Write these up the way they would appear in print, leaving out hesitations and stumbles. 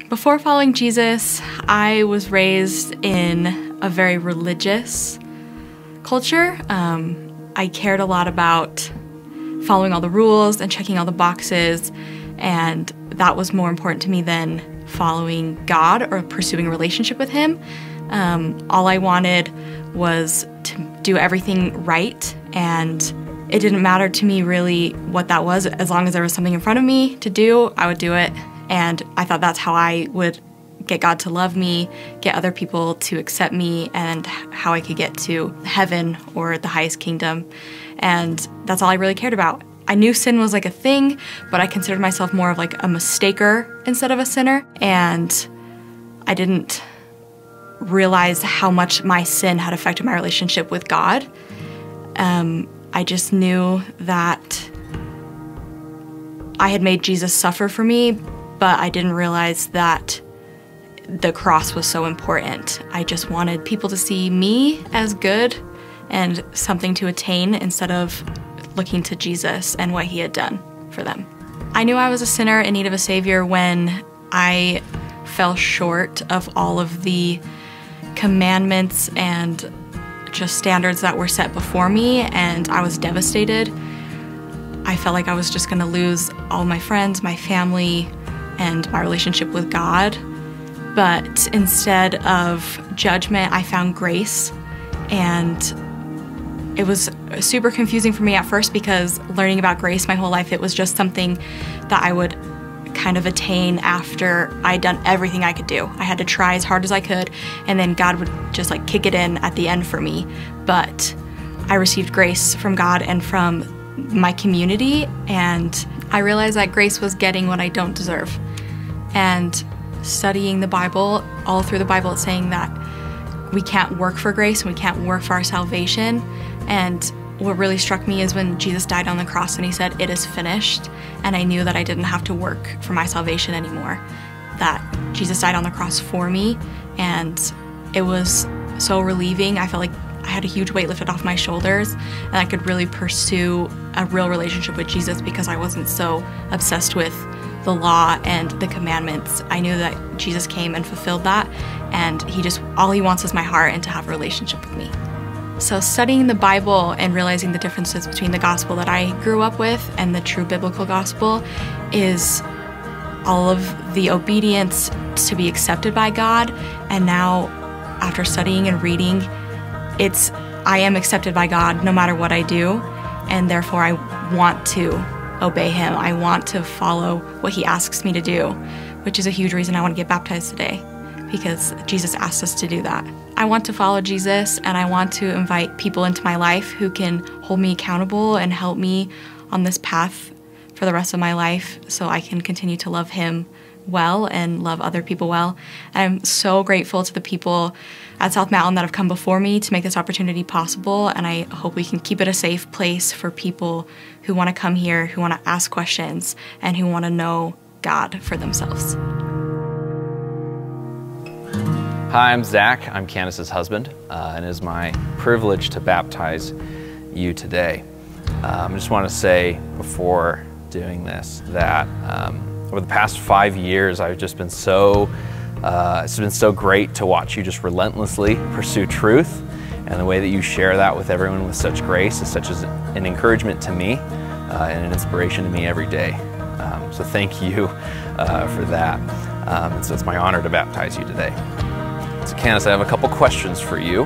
Before following Jesus, I was raised in a very religious culture. I cared a lot about following all the rules and checking all the boxes, and that was more important to me than following God or pursuing a relationship with Him. All I wanted was to do everything right, and it didn't matter to me really what that was. As long as there was something in front of me to do, I would do it. And I thought that's how I would get God to love me, get other people to accept me, and how I could get to heaven or the highest kingdom. And that's all I really cared about. I knew sin was like a thing, but I considered myself more of like a mistaker instead of a sinner. And I didn't realize how much my sin had affected my relationship with God. I just knew that I had made Jesus suffer for me, but I didn't realize that the cross was so important. I just wanted people to see me as good and something to attain instead of looking to Jesus and what He had done for them. I knew I was a sinner in need of a Savior when I fell short of all of the commandments and just standards that were set before me, and I was devastated. I felt like I was just gonna lose all my friends, my family, and my relationship with God. But instead of judgment, I found grace. And it was super confusing for me at first because learning about grace my whole life, it was just something that I would kind of attain after I'd done everything I could do. I had to try as hard as I could, and then God would just like kick it in at the end for me. But I received grace from God and from my community, and I realized that grace was getting what I don't deserve. And studying the Bible, all through the Bible, it's saying that we can't work for grace and we can't work for our salvation. And what really struck me is when Jesus died on the cross and He said, "It is finished." And I knew that I didn't have to work for my salvation anymore, that Jesus died on the cross for me, and it was so relieving. I felt like I had a huge weight lifted off my shoulders, and I could really pursue a real relationship with Jesus because I wasn't so obsessed with the law and the commandments. I knew that Jesus came and fulfilled that, and all He wants is my heart and to have a relationship with me. So studying the Bible and realizing the differences between the gospel that I grew up with and the true biblical gospel is all of the obedience to be accepted by God. And now, after studying and reading, I am accepted by God no matter what I do, and therefore I want to obey Him. I want to follow what He asks me to do, which is a huge reason I want to get baptized today, because Jesus asked us to do that. I want to follow Jesus, and I want to invite people into my life who can hold me accountable and help me on this path for the rest of my life so I can continue to love Him well and love other people well. And I'm so grateful to the people at South Mountain that have come before me to make this opportunity possible, and I hope we can keep it a safe place for people who want to come here, who want to ask questions, and who want to know God for themselves. Hi, I'm Zach. I'm Candace's husband, and it is my privilege to baptize you today. I just want to say before doing this that over the past 5 years, I've just been it's been so great to watch you just relentlessly pursue truth, and the way that you share that with everyone with such grace is such an encouragement to me and an inspiration to me every day. So thank you for that. And so it's my honor to baptize you today. So Candace, I have a couple questions for you.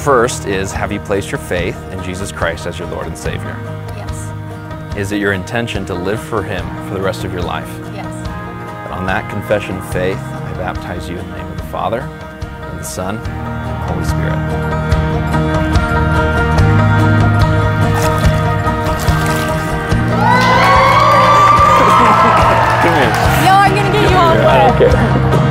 First is, have you placed your faith in Jesus Christ as your Lord and Savior? Yes. Is it your intention to live for Him for the rest of your life? Yes. And on that confession of faith, I baptize you in the name of the Father, and the Son, and the Holy Spirit. Yo, I'm gonna get you all wet. Okay.